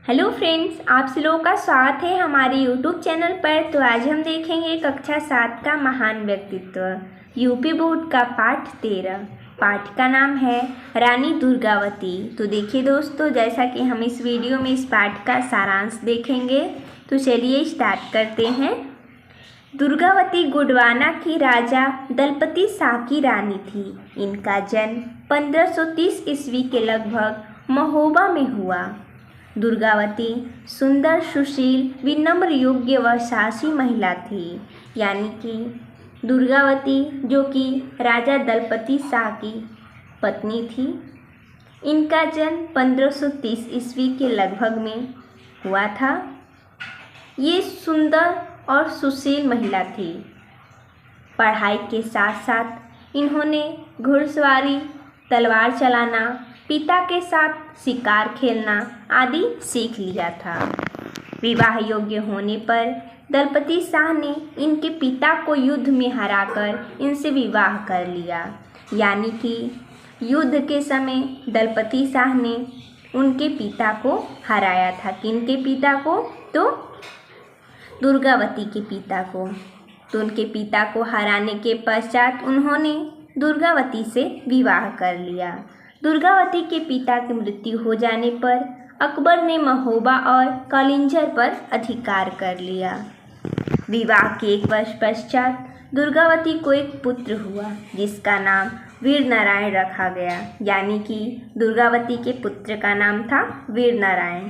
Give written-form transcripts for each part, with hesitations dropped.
Hello friends, आप सब लोगों का स्वागत है हमारे यूट्यूब चैनल पर। तो आज हम देखेंगे कक्षा 7 का महान व्यक्तित्व यूपी बोर्ड का पाठ 13। पाठ का नाम है रानी दुर्गावती। तो देखिए दोस्तों, जैसा कि हम इस वीडियो में इस पाठ का सारांश देखेंगे, तो चलिए स्टार्ट करते हैं। दुर्गावती गोंडवाना की राजा दलपति शाह की रानी थी। इनका जन्म 1530 ईस्वी के लगभग महोबा में हुआ। दुर्गावती सुंदर, सुशील, विनम्र, योग्य व साहसी महिला थी। यानी कि दुर्गावती जो कि राजा दलपति शाह की पत्नी थी। इनका जन्म 1530 ईस्वी के लगभग में हुआ था। ये सुंदर और सुशील महिला थी। पढ़ाई के साथ साथ इन्होंने घुड़सवारी, तलवार चलाना, पिता के साथ शिकार खेलना आदि सीख लिया था। विवाह योग्य होने पर दलपति शाह ने इनके पिता को युद्ध में हराकर इनसे विवाह कर लिया। यानी कि युद्ध के समय दलपति शाह ने उनके पिता को हराया था। किनके पिता को? तो दुर्गावती के पिता को। तो उनके पिता को हराने के पश्चात उन्होंने दुर्गावती से विवाह कर लिया। दुर्गावती के पिता की मृत्यु हो जाने पर अकबर ने महोबा और कलिंजर पर अधिकार कर लिया। विवाह के 1 वर्ष पश्चात दुर्गावती को एक पुत्र हुआ, जिसका नाम वीर नारायण रखा गया। यानी कि दुर्गावती के पुत्र का नाम था वीर नारायण।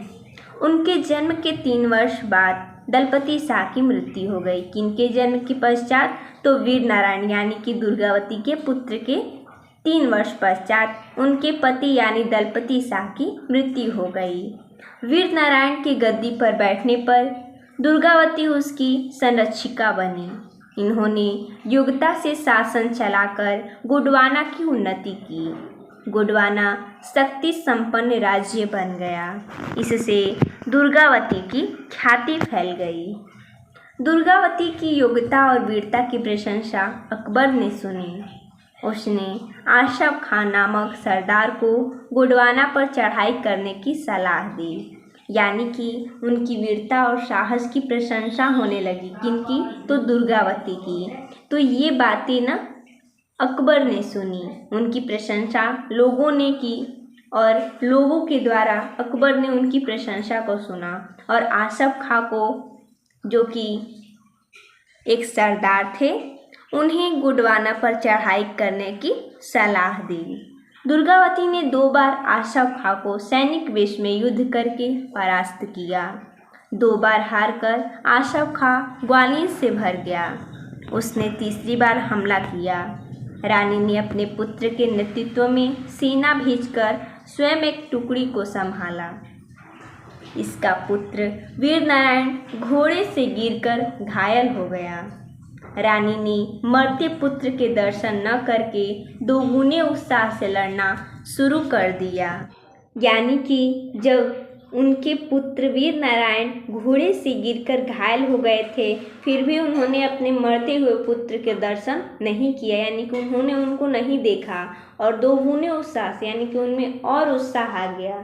उनके जन्म के 3 वर्ष बाद दलपति शाह की मृत्यु हो गई। किनके जन्म के पश्चात? तो वीर नारायण यानी कि दुर्गावती के पुत्र के 3 वर्ष पश्चात उनके पति यानी दलपति शाह की मृत्यु हो गई। वीर नारायण के गद्दी पर बैठने पर दुर्गावती उसकी संरक्षिका बनी। इन्होंने योग्यता से शासन चलाकर गोंडवाना की उन्नति की। गोंडवाना शक्ति संपन्न राज्य बन गया। इससे दुर्गावती की ख्याति फैल गई। दुर्गावती की योग्यता और वीरता की प्रशंसा अकबर ने सुनी। उसने आशफ खान नामक सरदार को गोंडवाना पर चढ़ाई करने की सलाह दी। यानी कि उनकी वीरता और साहस की प्रशंसा होने लगी। किनकी? तो दुर्गावती की। तो ये बातें ना अकबर ने सुनी, उनकी प्रशंसा लोगों ने की और लोगों के द्वारा अकबर ने उनकी प्रशंसा को सुना और आशफ खां को, जो कि एक सरदार थे, उन्हें गोंडवाना पर चढ़ाई करने की सलाह दी। दुर्गावती ने 2 बार आशफ खां को सैनिक वेश में युद्ध करके परास्त किया। 2 बार हारकर आशफ खां ग्वालियर से भर गया। उसने तीसरी बार हमला किया। रानी ने अपने पुत्र के नेतृत्व में सेना भेजकर स्वयं एक टुकड़ी को संभाला। इसका पुत्र वीर नारायण घोड़े से गिरकर घायल हो गया। रानी ने मरते पुत्र के दर्शन न करके दोगुने उत्साह से लड़ना शुरू कर दिया। यानी कि जब उनके पुत्र वीर नारायण घोड़े से गिरकर घायल हो गए थे, फिर भी उन्होंने अपने मरते हुए पुत्र के दर्शन नहीं किया। यानी कि उन्होंने उनको नहीं देखा और दोगुने उत्साह से, यानी कि उनमें और उत्साह आ गया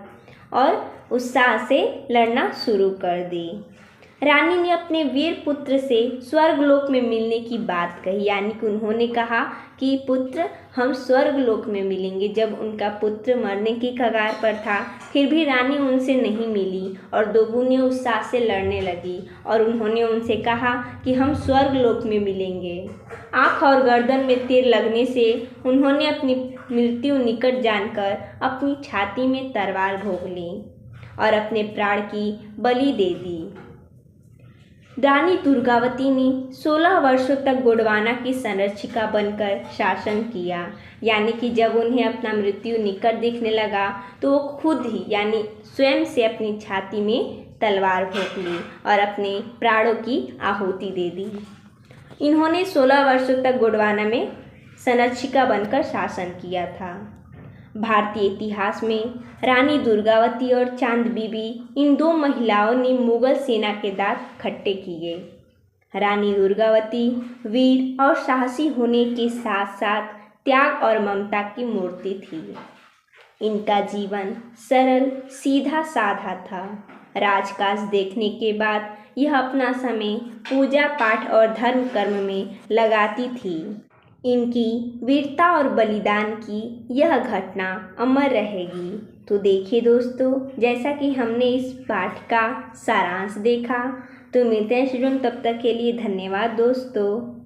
और उत्साह से लड़ना शुरू कर दी। रानी ने अपने वीर पुत्र से स्वर्गलोक में मिलने की बात कही। यानी कि उन्होंने कहा कि पुत्र, हम स्वर्गलोक में मिलेंगे। जब उनका पुत्र मरने की कगार पर था, फिर भी रानी उनसे नहीं मिली और दोगुने उत्साह से लड़ने लगी और उन्होंने उनसे कहा कि हम स्वर्गलोक में मिलेंगे। आँख और गर्दन में तीर लगने से उन्होंने अपनी मृत्यु निकट जानकर अपनी छाती में तलवार भोंक ली और अपने प्राण की बलि दे दी। रानी दुर्गावती ने 16 वर्षों तक गोंडवाना की संरक्षिका बनकर शासन किया। यानी कि जब उन्हें अपना मृत्यु निकट दिखने लगा तो वो खुद ही, यानी स्वयं से अपनी छाती में तलवार भोंक ली और अपने प्राणों की आहुति दे दी। इन्होंने 16 वर्षों तक गोंडवाना में संरक्षिका बनकर शासन किया था। भारतीय इतिहास में रानी दुर्गावती और चांद बीबी, इन 2 महिलाओं ने मुगल सेना के दांत खट्टे किए। रानी दुर्गावती वीर और साहसी होने के साथ साथ त्याग और ममता की मूर्ति थी। इनका जीवन सरल, सीधा साधा था। राजकाज देखने के बाद यह अपना समय पूजा पाठ और धर्म कर्म में लगाती थी। इनकी वीरता और बलिदान की यह घटना अमर रहेगी। तो देखिए दोस्तों, जैसा कि हमने इस पाठ का सारांश देखा, तो मिलते हैं स्टूडेंट, तब तक के लिए धन्यवाद दोस्तों।